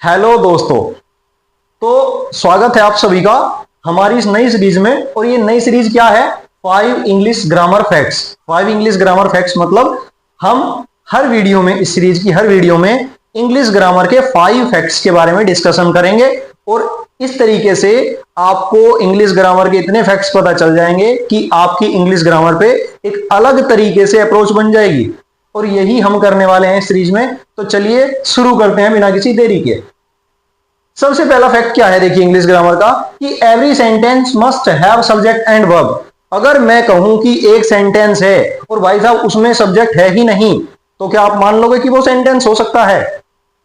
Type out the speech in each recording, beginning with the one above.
Hello दोस्तों। तो स्वागत है आप सभी का हमारी इस नई सीरीज में। और ये नई सीरीज क्या है? 5 English grammar facts. 5 English grammar facts मतलब हम हर वीडियो में, इस सीरीज की हर वीडियो में इंग्लिश ग्रामर के 5 फैक्ट्स के बारे में डिस्कशन करेंगे। और इस तरीके से आपको इंग्लिश ग्रामर के इतने फैक्ट्स पता चल जाएंगे कि आपकी इंग्लिश ग्रामर पे एक अलग तरीके से अप्रोच बन जाएगी। और यही हम करने वाले हैं इस सीरीज में। तो चलिए शुरू करते हैं बिना किसी देरी के। सबसे पहला फैक्ट क्या है, देखिए इंग्लिश ग्रामर का, कि every sentence must have subject and verb. अगर मैं कहूं कि एक सेंटेंस है और भाई साहब उसमें सब्जेक्ट है ही नहीं, तो क्या आप मान लोगे कि वो सेंटेंस हो सकता है?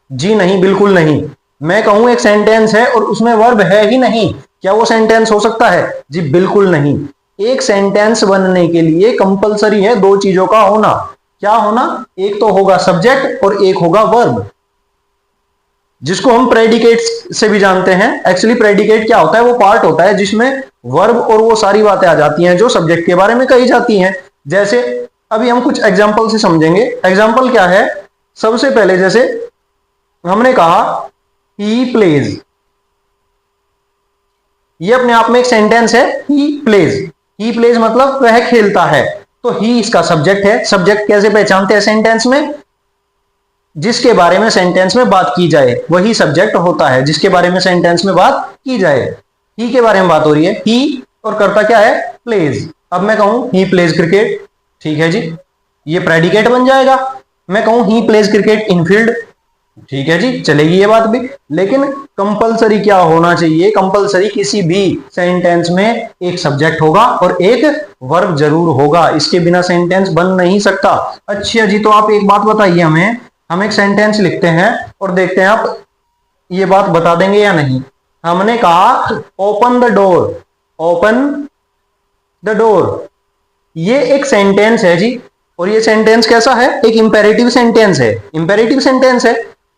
जी नहीं, बिल्कुल नहीं। मैं कहूं एक सेंटेंस है और उसमें वर्ब है ही नहीं, क्या वो सेंटेंस हो सकता है? जी बिल्कुल नहीं। एक सेंटेंस बनने के लिए कंपलसरी है 2 चीजों का होना। क्या होना? एक तो होगा सब्जेक्ट और एक होगा वर्ब, जिसको हम प्रेडिकेट से भी जानते हैं। एक्चुअली प्रेडिकेट क्या होता है? वो पार्ट होता है जिसमें वर्ब और वो सारी बातें आ जाती हैं जो सब्जेक्ट के बारे में कही जाती हैं। जैसे अभी हम कुछ एग्जांपल से समझेंगे। एग्जांपल क्या है? सबसे पहले जैसे हमने कहा ही प्लेज, ये अपने आप में एक सेंटेंस है। ही प्लेज, ही प्लेज मतलब वह खेलता है। तो ही इसका सब्जेक्ट है। सब्जेक्ट कैसे पहचानते हैं सेंटेंस में? जिसके बारे में सेंटेंस में बात की जाए वही सब्जेक्ट होता है, जिसके बारे में सेंटेंस में बात की जाए। ही के बारे में बात हो रही है, ही, और करता क्या है? प्लेज। अब मैं कहूं ही प्लेज क्रिकेट, ठीक है जी, ये प्रेडिकेट बन जाएगा। मैं कहूं he plays cricket in field, ठीक है जी, चलेगी ये बात भी। लेकिन कंपलसरी क्या होना चाहिए? कंपलसरी किसी भी सेंटेंस में एक सब्जेक्ट होगा और एक वर्ब जरूर होगा, इसके बिना सेंटेंस बन नहीं सकता। अच्छा जी, तो आप एक बात बताइए हमें, हम एक सेंटेंस लिखते हैं और देखते हैं आप ये बात बता देंगे या नहीं। हमने कहा open the door, open the door, ये एक सेंटेंस है जी। और ये सेंटेंस कैसा है? एक इंपेरेटिव सेंटेंस है। इंपेरेटिव सेंटेंस है,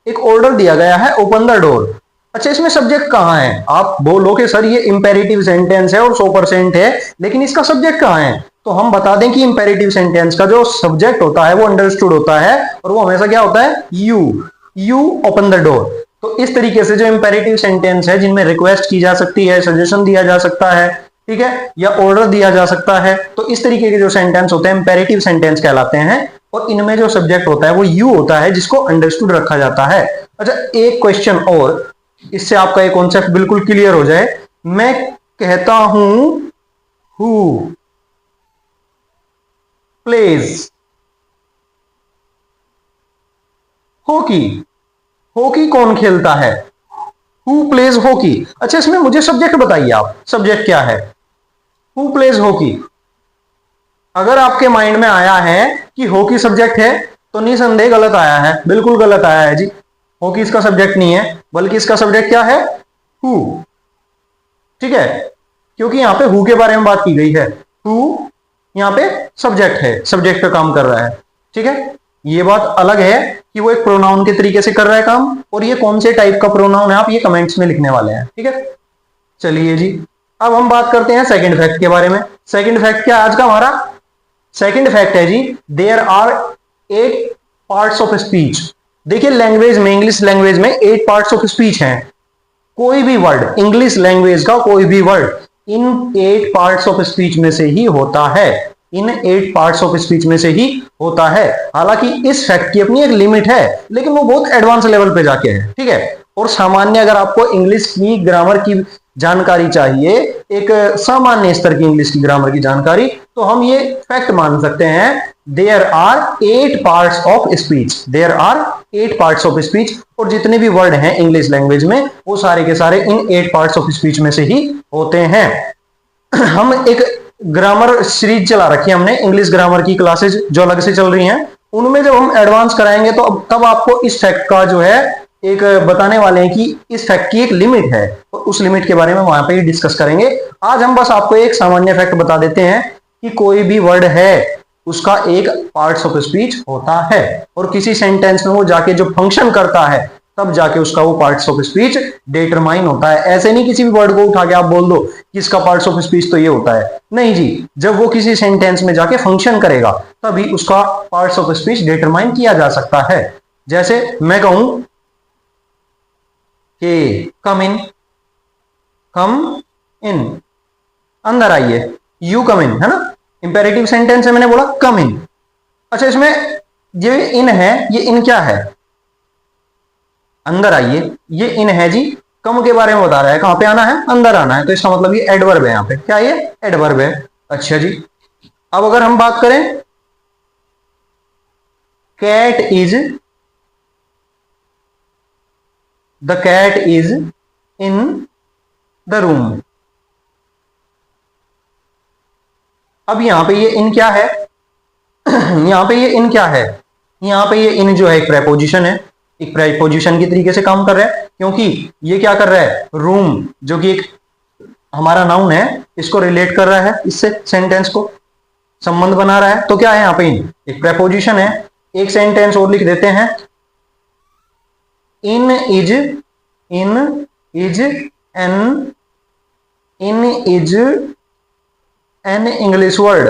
एक ऑर्डर दिया गया है ओपन द डोर। अच्छा, इसमें सब्जेक्ट कहां है? आप बोलो कि सर ये इंपेरेटिव सेंटेंस है और 100% है, लेकिन इसका सब्जेक्ट कहां है? तो हम बता दें कि इंपेरेटिव सेंटेंस का जो सब्जेक्ट होता है वो अंडरस्टूड होता है, और वो हमेशा क्या होता है? You, you open the door. तो इस तरीके से जो इंपेरेटिव सेंटेंस है, जिनमें रिक्वेस्ट की जा सकती है, सजेशन दिया जा सकता है, ठीक है, या ऑर्डर दिया जा सकता है, तो इस तरीके के जो सेंटेंस होते हैं इंपेरेटिव सेंटेंस कहलाते हैं। और इनमें जो सब्जेक्ट होता है वो यू होता है, जिसको अंडरस्टूड रखा जाता है। अच्छा, एक क्वेश्चन और, इससे आपका एक कॉन्सेप्ट बिल्कुल क्लियर हो जाए। मैं कहता हूं हु प्लेज हॉकी, हॉकी कौन खेलता है? Who plays hockey. अच्छा, इसमें मुझे सब्जेक्ट बताइए आप, सब्जेक्ट क्या है? Who plays hockey. अगर आपके माइंड में आया है कि हॉकी सब्जेक्ट है, तो निसंदेह गलत आया है, बिल्कुल गलत आया है जी। हॉकी इसका सब्जेक्ट नहीं है, बल्कि इसका सब्जेक्ट क्या है? हु, ठीक है, क्योंकि यहां पे हु के बारे में बात की गई है। हु यहां पे सब्जेक्ट है, सब्जेक्ट पे काम कर रहा है, ठीक है। ये बात अलग है कि वो एक प्रोनाउन के तरीके से कर रहा है काम, और ये कौन से टाइप का प्रोनाउन है आप ये कमेंट्स में लिखने वाले हैं, ठीक है। चलिए जी, अब हम बात करते हैं सेकंड फैक्ट के बारे में। सेकंड फैक्ट क्या आज का हमारा? सेकंड फैक्ट है जी, there are 8 parts of speech. देखिए लैंग्वेज में, इंग्लिश लैंग्वेज में 8 पार्ट्स ऑफ स्पीच हैं। कोई भी वर्ड, इंग्लिश लैंग्वेज का कोई भी word in 8 parts of speech में से ही होता है, इन 8 पार्ट्स ऑफ स्पीच में से ही होता है। हालांकि इस फैक्ट की अपनी एक लिमिट है, लेकिन वो बहुत एडवांस लेवल पे जाके है, ठीक है। और सामान्य अगर आपको इंग्लिश की ग्रामर की जानकारी चाहिए, एक सामान्य स्तर की इंग्लिश की ग्रामर की जानकारी, तो हम ये फैक्ट मान सकते हैं, there are 8 parts of speech, there are 8 parts of speech. और जितने भी वर्ड हैं इंग्लिश लैंग्वेज में, वो सारे के सारे इन 8 पार्ट्स ऑफ स्पीच में से ही होते हैं। हम एक ग्रामर सीरीज चला रखी है हमने, इंग्लिश ग्रामर की क्लासेज जो अलग से चल रही हैं, उनमें जब हम एडवांस कराएंगे तो तब आपको इस फैक्ट का जो है एक बताने वाले हैं कि इस फैक्ट की एक लिमिट है, और उस लिमिट के बारे में वहां पे ही डिस्कस करेंगे। आज हम बस आपको एक सामान्य फैक्ट बता देते हैं कि कोई भी वर्ड है उसका एक पार्ट्स ऑफ स्पीच होता है, और किसी सेंटेंस में वो जाके जो फंक्शन करता है तब जाके उसका वो पार्ट्स ऑफ स्पीच डिटरमाइन होता है। ऐसे नहीं किसी भी वर्ड को उठा के आप बोल दो कि इसका पार्ट्स ऑफ स्पीच तो ये होता है, नहीं जी। जब वो किसी सेंटेंस में जाके फंक्शन करेगा तभी उसका पार्ट्स ऑफ स्पीच डिटरमाइन किया जा सकता है। जैसे मैं कहूं के कम इन, कम इन, अंदर आइए, यू कम इन, है ना, इंपेरेटिव सेंटेंस है, मैंने बोला कम इन। अच्छा, इसमें ये इन है, ये इन क्या है, अंदर आइए, ये इन है जी, कम के बारे में बता रहा है, कहां पे आना है, अंदर आना है, तो इसका मतलब ये एडवर्ब है, यहां पे क्या, ये एडवर्ब है। अच्छा जी, अब अगर हम बात करें cat is, the cat is in the room, अब यहां पे ये इन क्या है यहां पे ये इन क्या है, यहां पे ये इन जो है एक प्रेपोजिशन है, एक प्रेपोजिशन की तरीके से काम कर रहा है, क्योंकि ये क्या कर रहा है, रूम जो कि एक हमारा नाउन है, इसको रिलेट कर रहा है, इससे सेंटेंस को संबंध बना रहा है, तो क्या है यहां पे इन एक प्रेपोजिशन है। एक सेंटेंस और लिख देते हैं, in is, in is an, in is an English word,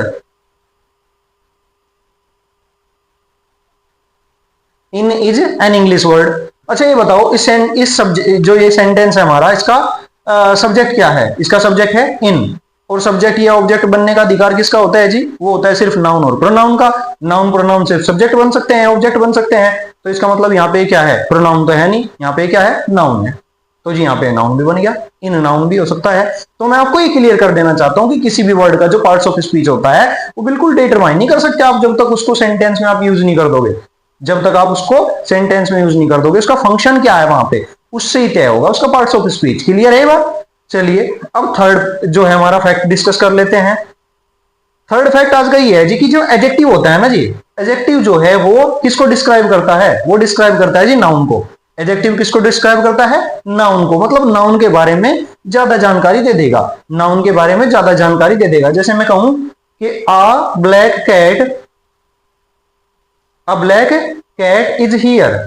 in is an English word. अच्छा ये बताओ, इस सब्जेक्ट जो ये सेंटेंस है हमारा, इसका सब्जेक्ट क्या है, इसका सब्जेक्ट है इन, और सब्जेक्ट या ऑब्जेक्ट बनने का अधिकार किसका होता है जी, वो होता है सिर्फ नाउन और प्रोनाउन का। नाउन प्रोनाउन सिर्फ सब्जेक्ट बन सकते हैं, ऑब्जेक्ट बन सकते हैं, तो इसका मतलब यहाँ पे क्या है, प्रोनाउन तो है नहीं, यहाँ पे क्या है, नाउन है, तो जी यहाँ पे नाउन भी बन गया, इन नाउन भी हो सकता है। तो मैं आपको ये क्लियर कर देना चाहता हूँ कि किसी भी वर्ड का जो पार्ट्स ऑफ स्पीच होता है वो बिल्कुल डिटरमाइन नहीं कर सकते आप, जब तक उसको सेंटेंस में आप यूज नहीं कर दोगे, जब तक आप उसको सेंटेंस में यूज नहीं कर दोगे, उसका फंक्शन क्या है वहां पे, उससे ही तय होगा उसका पार्ट्स ऑफ स्पीच। क्लियर है बात? चलिए अब थर्ड जो है हमारा फैक्ट डिस्कस कर लेते हैं। थर्ड फैक्ट आज का ये है जी कि जो एडजेक्टिव होता है ना जी, एडजेक्टिव जो है वो किसको डिस्क्राइब करता है, वो डिस्क्राइब करता है जी नाउन को। एडजेक्टिव किसको डिस्क्राइब करता है, नाउन को, मतलब नाउन के बारे में ज्यादा जानकारी दे देगा, नाउन के बारे में ज्यादा जानकारी दे देगा। जैसे मैं कहूं कि a black cat, a black cat is here,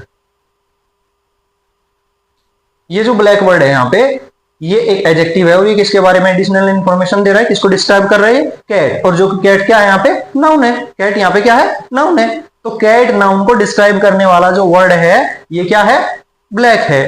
ये जो ब्लैक वर्ड है यहां पे, ये एक एडजेक्टिव है और ये किसके बारे में एडिशनल इंफॉर्मेशन दे रहा है, किसको डिस्क्राइब कर रहा है, कैट, और जो कैट क्या है यहाँ पे, नाउन है, कैट यहाँ पे क्या है, नाउन है। तो कैट नाउन को डिस्क्राइब करने वाला जो वर्ड है ये क्या है, ब्लैक है,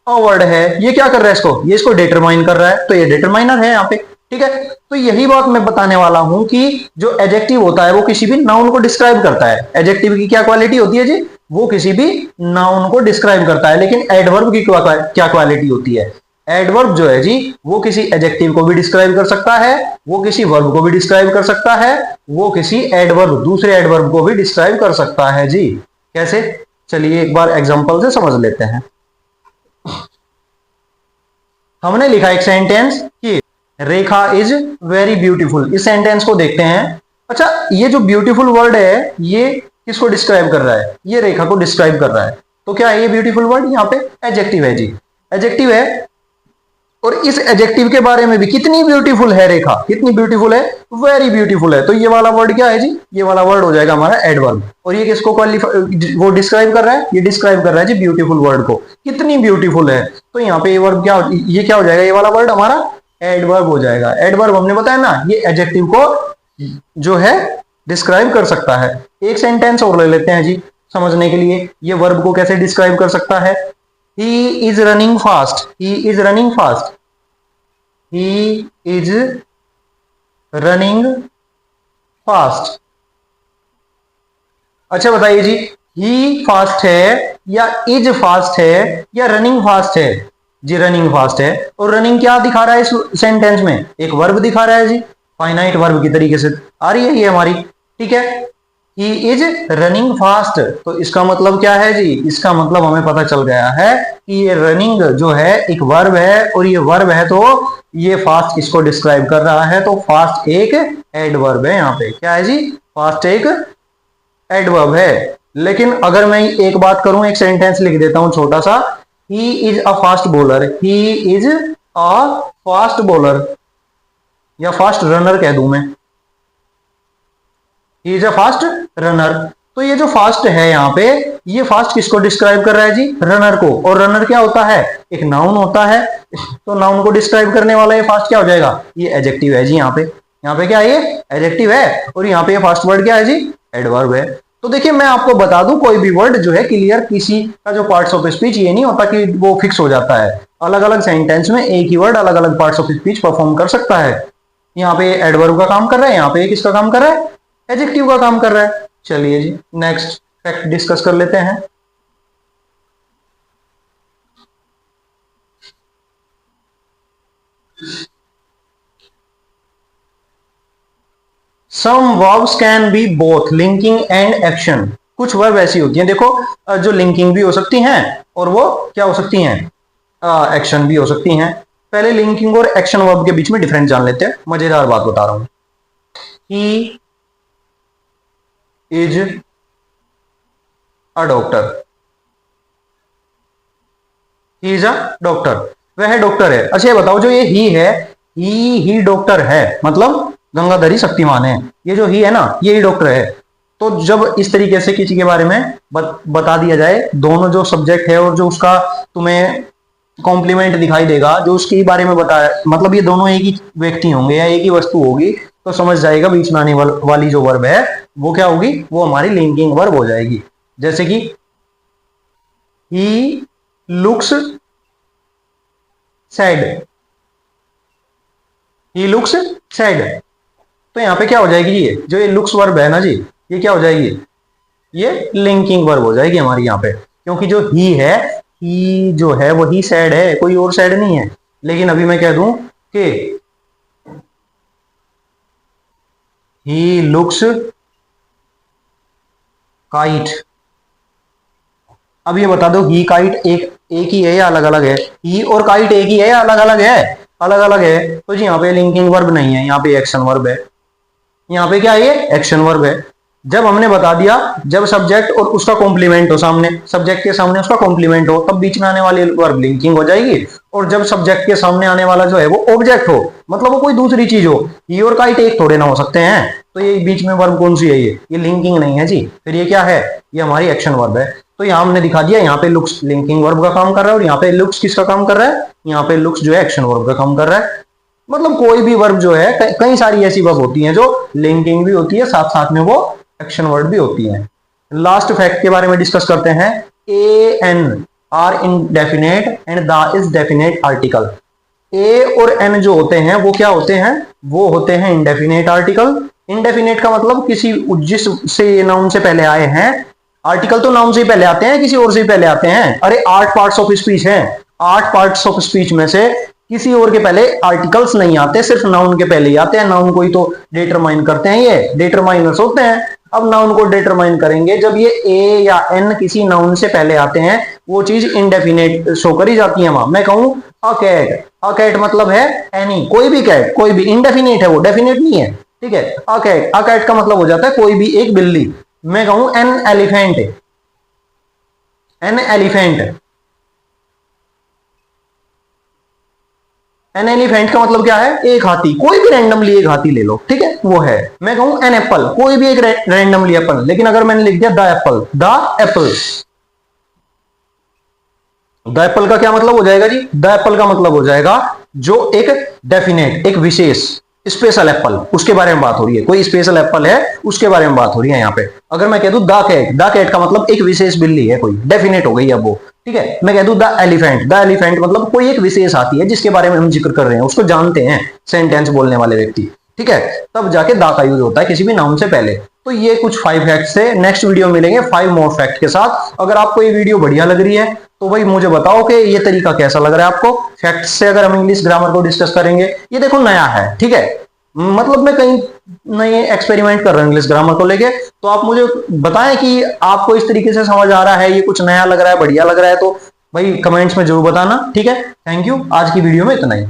अ वर्ड है, ये क्या कर रहा है इसको, ये इसको डिटरमाइन कर रहा है, तो ये डिटरमाइनर है यहाँ पे, ठीक है। तो यही बात मैं बताने वाला हूं कि जो एडजेक्टिव होता है वो किसी भी नाउन को डिस्क्राइब करता है। एडजेक्टिव की क्या क्वालिटी होती है जी, वो किसी भी नाउन को डिस्क्राइब करता है, लेकिन एडवर्ब की क्या क्वालिटी होती है, एडवर्ब जो है जी वो किसी एडजेक्टिव को भी डिस्क्राइब कर सकता है, वो किसी वर्ब को भी डिस्क्राइब कर सकता है, वो किसी एडवर्ब दूसरे एडवर्ब को भी डिस्क्राइब कर सकता है जी। कैसे, चलिए एक बार एग्जांपल से समझ लेते हैं। हमने लिखा एक सेंटेंस कि रेखा इज वेरी ब्यूटीफुल, इस सेंटेंस को देखते हैं। अच्छा, ये जो ब्यूटीफुल वर्ड है ये किसको डिस्क्राइब कर रहा है, ये रेखा को डिस्क्राइब कर रहा है, तो क्या है ये ब्यूटीफुल वर्ड, यहाँ पे एडजेक्टिव है जी, एडजेक्टिव है। और इस एडजेक्टिव के बारे में भी कितनी ब्यूटीफुल है रेखा, कितनी ब्यूटीफुल है, वेरी ब्यूटीफुल है, तो ये वाला वर्ड क्या है जी, ये वाला वर्ड हो जाएगा हमारा एडवर्ब। और ये किसको क्वालिफाई, वो डिस्क्राइब कर रहा है, ये डिस्क्राइब कर रहा है जी ब्यूटीफुल वर्ड को, कितनी ब्यूटीफुल है, तो यहाँ पे ये वर्ब क्या, ये क्या हो जाएगा, ये वाला वर्ड हमारा एडवर्ब हो जाएगा। एडवर्ब हमने बताया ना, ये एडजेक्टिव को जो है डिस्क्राइब कर सकता है। एक सेंटेंस और ले लेते हैं जी समझने के लिए, ये वर्ब को कैसे डिस्क्राइब कर सकता है। He is running fast, he is running fast, he is running fast। अच्छा बताइए जी, ही फास्ट है या इज फास्ट है या रनिंग फास्ट है, जी रनिंग फास्ट है। और रनिंग क्या दिखा रहा है इस सेंटेंस में, एक वर्ब दिखा रहा है जी, फाइनाइट वर्ब की तरीके से आ रही है ये हमारी, ठीक है। ही इज रनिंग फास्ट, तो इसका मतलब क्या है जी, इसका मतलब हमें पता चल गया है कि ये रनिंग जो है एक वर्ब है, और ये वर्ब है तो ये फास्ट इसको डिस्क्राइब कर रहा है, तो फास्ट एक एडवर्ब है यहाँ पे, क्या है जी, फास्ट एक एडवर्ब है। लेकिन अगर मैं एक बात करूं, एक सेंटेंस लिख देता हूं छोटा सा, he is a fast bowler, he is a fast bowler, या फास्ट रनर कह दूं मैं, he is a fast runner. तो ये जो फास्ट है यहाँ पे, ये फास्ट किसको डिस्क्राइब कर रहा है जी, रनर को, और रनर क्या होता है, एक नाउन होता है, तो नाउन को डिस्क्राइब करने वाला ये फास्ट क्या हो जाएगा, ये एडजेक्टिव है जी। यहाँ पे क्या है, ये एडजेक्टिव है, और यहाँ पे ये फास्ट वर्ड क्या है जी, एडवर्ब है। तो देखिए मैं आपको बता दूं, कोई भी वर्ड जो है क्लियर किसी का जो पार्ट्स ऑफ स्पीच ये नहीं होता कि वो फिक्स हो जाता है। अलग अलग सेंटेंस में एक ही वर्ड अलग अलग पार्ट्स ऑफ स्पीच परफॉर्म कर सकता है। यहाँ पे एडवर्ब का काम कर रहा है, यहाँ पे किसका काम कर रहा है, एडजेक्टिव का काम कर रहा है। चलिए जी नेक्स्ट फैक्ट डिस्कस कर लेते हैं। Some verbs can be both linking and action. कुछ वर्ब ऐसी होती हैं देखो जो लिंकिंग भी हो सकती हैं और वो क्या हो सकती हैं, एक्शन भी हो सकती हैं। पहले लिंकिंग और एक्शन वर्ब के बीच में डिफरेंस जान लेते हैं, मजेदार बात बता रहा हूं। He is a doctor, he is a doctor, वह डॉक्टर है। अच्छा ये बताओ जो ये ही है, ही डॉक्टर है मतलब गंगाधरी शक्तिमान है, ये जो ही है ना ये ही डॉक्टर है। तो जब इस तरीके से किसी के बारे में बता दिया जाए, दोनों जो सब्जेक्ट है और जो उसका तुम्हें कॉम्प्लीमेंट दिखाई देगा जो उसके बारे में बताया, मतलब ये दोनों एक ही व्यक्ति होंगे या एक ही वस्तु होगी, तो समझ जाएगा बीच में आने वाली जो वर्ब है वो क्या होगी, वो हमारी लिंकिंग वर्ब हो जाएगी। जैसे कि he looks sad, he looks sad, तो यहां पे क्या हो जाएगी, ये जो ये लुक्स वर्ब है ना जी, ये क्या हो जाएगी, ये लिंकिंग वर्ब हो जाएगी हमारी यहाँ पे। क्योंकि जो ही है, ही जो है वो ही सैड है, कोई और सैड नहीं है। लेकिन अभी मैं कह दूं कि ही लुक्स काइट, अब ये बता दो ही काइट एक ही है या अलग अलग है, ही और काइट एक ही है या अलग अलग है, अलग अलग है। तो जी यहाँ पे लिंकिंग वर्ब नहीं है, यहाँ पे एक्शन वर्ब है। यहाँ पे क्या है, ये एक्शन वर्ब है। जब हमने बता दिया, जब सब्जेक्ट और उसका कॉम्प्लीमेंट हो, सामने सब्जेक्ट के सामने उसका कॉम्प्लीमेंट हो, तब बीच में आने वाली वर्ब लिंकिंग हो जाएगी। और जब सब्जेक्ट के सामने आने वाला जो है वो ऑब्जेक्ट हो, मतलब वो कोई दूसरी चीज हो, ही और काइट एक थोड़े ना हो सकते हैं, तो ये बीच में वर्ब कौन सी है, ये लिंकिंग नहीं है जी। फिर ये क्या है, ये हमारी एक्शन वर्ब है। तो यहाँ हमने दिखा दिया, यहाँ पे लुक्स लिंकिंग वर्ब का काम कर रहा है और यहाँ पे लुक्स किसका काम कर रहा है, यहाँ पे लुक्स जो है एक्शन वर्ब का काम कर रहा है। मतलब कोई भी वर्ब जो है, कई सारी ऐसी वर्ब होती हैं जो लिंकिंग भी होती है, साथ साथ में वो एक्शन वर्ड भी होती है। लास्ट फैक्ट के बारे में डिस्कस करते हैं। A an are indefinite and the is definite article. A और एन जो होते हैं वो क्या होते हैं, वो होते हैं इंडेफिनेट आर्टिकल। इंडेफिनेट का मतलब किसी जिस से नाउन से पहले आए हैं, आर्टिकल तो नाउन से ही पहले आते हैं, किसी और से ही पहले आते हैं। अरे 8 पार्ट्स ऑफ स्पीच हैं, 8 पार्ट्स ऑफ स्पीच में से किसी और के पहले आर्टिकल्स नहीं आते, सिर्फ नाउन के पहले ही आते हैं। नाउन को ही तो डिटरमाइन करते हैं, ये डिटरमाइनर्स होते हैं। अब नाउन को डिटरमाइन करेंगे, जब ये ए या एन किसी नाउन से पहले आते हैं वो चीज इंडेफिनेट शो करी जाती है वहां। मैं कहूं अ कैट, अ कैट मतलब है एनी, कोई भी कैट, कोई भी, इंडेफिनेट है वो, डेफिनेट नहीं है, ठीक है। अ कैट, अ कैट का मतलब हो जाता है कोई भी एक बिल्ली। मैं कहूं an elephant, an elephant, an elephant का मतलब क्या है, एक हाथी, कोई भी रैंडमली एक हाथी ले लो, ठीक है, वो है। मैं कहूं एन एप्पल, कोई भी एक रैंडमली एप्पल, लेकिन अगर मैंने लिख दिया the Apple, the Apple, the Apple का क्या मतलब हो जाएगा जी, द एप्पल का मतलब हो जाएगा जो एक डेफिनेट, एक विशेष, स्पेशल एप्पल, उसके बारे में बात हो रही है। कोई स्पेशल एप्पल है उसके बारे में बात हो रही है यहाँ पे। अगर मैं कह दूं द कैट, द कैट का मतलब एक विशेष बिल्ली है, कोई डेफिनेट हो गई अब वो, ठीक है। मैं कह दूं द एलिफेंट, द एलिफेंट मतलब कोई एक विशेष हाथी है जिसके बारे में हम जिक्र कर रहे हैं, उसको जानते हैं सेंटेंस बोलने वाले व्यक्ति, ठीक है। तब जाके दा का यूज होता है किसी भी नाउन से पहले। तो ये कुछ 5 फैक्ट्स है, नेक्स्ट वीडियो मिलेंगे 5 मोर फैक्ट के साथ। अगर आपको ये वीडियो बढ़िया लग रही है तो भाई मुझे बताओ कि ये तरीका कैसा लग रहा है आपको। फैक्ट्स से अगर हम इंग्लिश ग्रामर को डिस्कस करेंगे, ये देखो नया है, ठीक है, मतलब मैं कहीं नए एक्सपेरिमेंट कर रहा हूं इंग्लिश ग्रामर को लेके, तो आप मुझे बताएं कि आपको इस तरीके से समझ आ रहा है, ये कुछ नया लग रहा है, बढ़िया लग रहा है, तो भाई कमेंट्स में जरूर बताना, ठीक है। थैंक यू, आज की वीडियो में इतना ही।